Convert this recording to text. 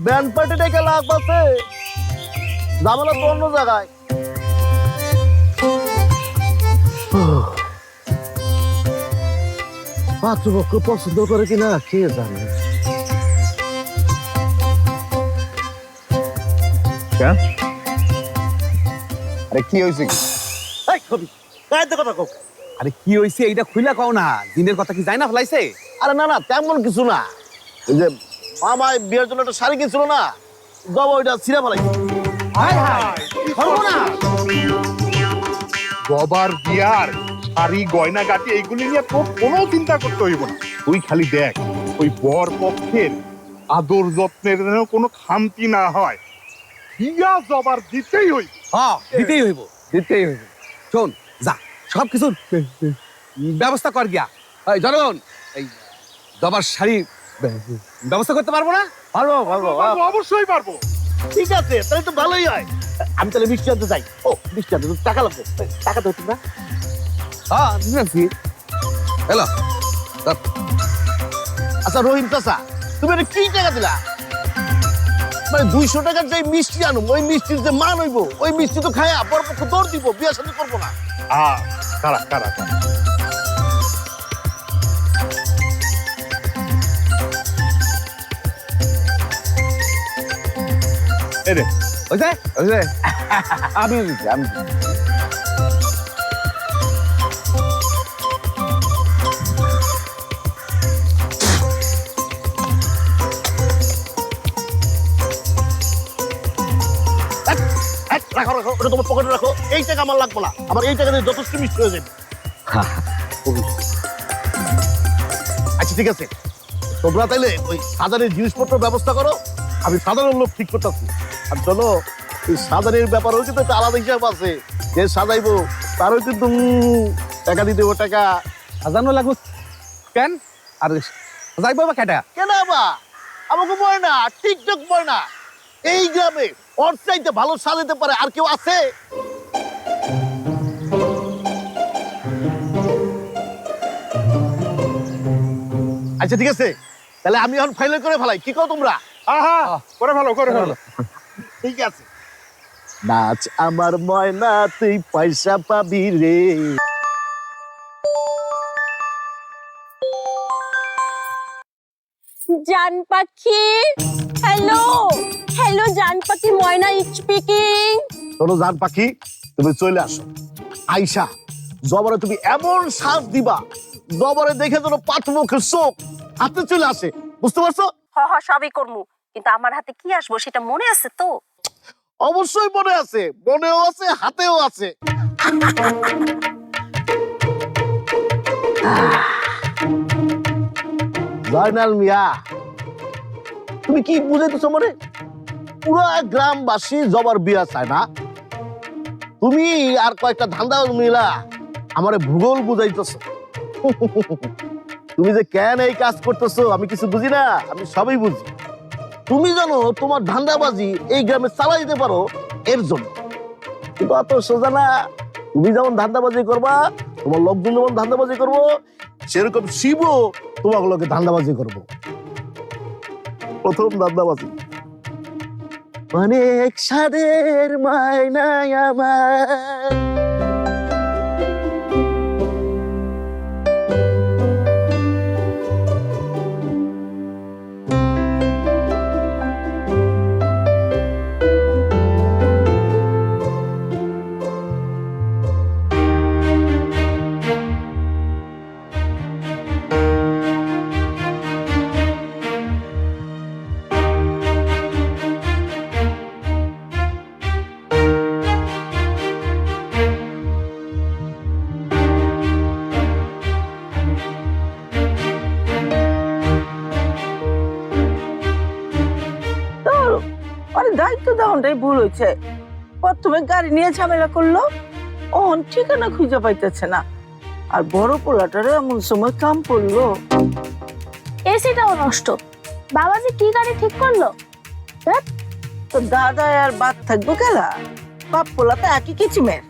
Band party ডেকে লাগবে, ঝামেলা তো অন্য জায়গায়। পাত্রপক্ষ পছন্দ করে কিনা কে জানে। আরে কি হয়েছে কি? আরে কি হয়েছে এইটা খুইলা কও না, দিনের কথা কি যায় না ফলাইছে? আরে না না তেমন কিছু না, ওই যে মামায় বিয়ের জন্য একটা শাড়ি কিনছিল না, বাবা ওইটা ছিঁড়ে ফেলাইছে। গবার বিয়ার শাড়ি গয়না গাটি এইগুলি নিয়ে তো কোনো চিন্তা করতে হইব না। তুই খালি দেখ ওই বর পক্ষের আদর যত্নের যেন কোনো খামতি না হয়। বিয়া জবার দিতেই হইব। হ্যাঁ দিতেই হইব, দিতেই হইব। শোন যা সব কিছুর ব্যবস্থা কর গিয়া। এই জনগণ, এই দবার শাড়ি ব্যবস্থা করতে পারবো না? পারবো পারবো পারবো, অবশ্যই পারবো। ঠিক আছে, তাহলে তো ভালোই হয়। আমি তাহলে মিষ্টি আনতে চাই। ও মিষ্টি আনতে টাকা লাগবে, টাকা তো না। হ্যাঁ বুঝেছি। হ্যালো আচ্ছা রহিম চাচা, তুমি এটা কি টাকা দিলা? মানে 200 টাকার যে মিষ্টি আনো, ওই মিষ্টির যে মান হইব, ওই মিষ্টি তো খায়া পরপক্ষ দৌড় দিব, বিয়ে শাদী করবো না। কারা কারা কারা এরে ওই যে আমি দিচ্ছি, আমি দিচ্ছি। রাখো রাখো, ওটা তোমার পকেটে রাখো। এই টাকা আমার লাগবো না, আমার এই টাকা দিয়ে যথেষ্ট মিষ্টি হয়ে যাবে। আচ্ছা ঠিক আছে, তোমরা তাইলে ওই সাজানের জিনিসপত্র ব্যবস্থা করো, আমি সাধারণ লোক ঠিক করতেছি। আর চলো, এই সাজানের ব্যাপারেও কিন্তু একটা আলাদা হিসাব আছে। যে সাজাইবো তারও কিন্তু টাকা দিয়ে দেবো, টাকা। সাজানো লাগবে কেন? আর যাইবো বা কেটা? কেন বা আমাকে বয় না, টিকটক বয় না। এই গ্রামে ওর চাইতে ভালো সাজাতে পারে আর কেউ আছে? আচ্ছা ঠিক আছে, তাহলে আমি এখন ফাইনাল করে ফেলাই, কি কও তোমরা? করে ভালো করে ভালো। ঠিক আছে। নাচ আমার ময়না, তুই পয়সা পাবি রে। জান পাখি, হ্যালো হ্যালো জান পাখি, ময়না স্পিকিং। শোনো জান পাখি, তুমি চলে আসো। আইসা জবরে তুমি এমন সাজ দিবা, জবরে দেখে যেন পাঁচ মুখের চোখ হাতে চলে আসে, বুঝতে পারছো? হ হ সবই করমু, কিন্তু আমার হাতে কি আসবো সেটা মনে আছে তো? অবশ্যই মনে আছে, মনেও আছে, হাতেও আছে। জয়নাল মিয়া, তুমি কি বুঝাইতেছো? মানে পুরো গ্রামবাসী জবার বিয়া চায় না, তুমি আর কয়েকটা ধান্দা মিলা আমারে ভূগোল বুঝাইতেছো। তুমি যে কেন এই কাজ করতেছো আমি কিছু বুঝি না, আমি সবই বুঝি। তুমি জানো তোমার ধান্দাবাজি এই গ্রামে চালাই দিতে পারো এর জন্য, কিন্তু অত সোজা না। তুমি যেমন ধান্দাবাজি করবা, তোমার লোকজন যেমন ধান্দাবাজি করবো, সেরকম শিবও তোমাগুলোকে ধান্দাবাজি করবো। প্রথম ধান্দাবাজি, অনেক সাদের মায়নায় আমার। দায়িত্ব দেওয়াটাই ভুল হয়েছে। প্রথমে গাড়ি নিয়ে ঝামেলা করলো, ওহন ঠিকানা খুঁজে পাইতেছে না, আর বড় পোলাটারে এমন সময় কাম পড়লো। এসিটাও নষ্ট। বাবাজি কি গাড়ি ঠিক করলো? তো দাদা আর বাদ থাকবো কেলা, বাপ পোলা তো একই কিচিমের।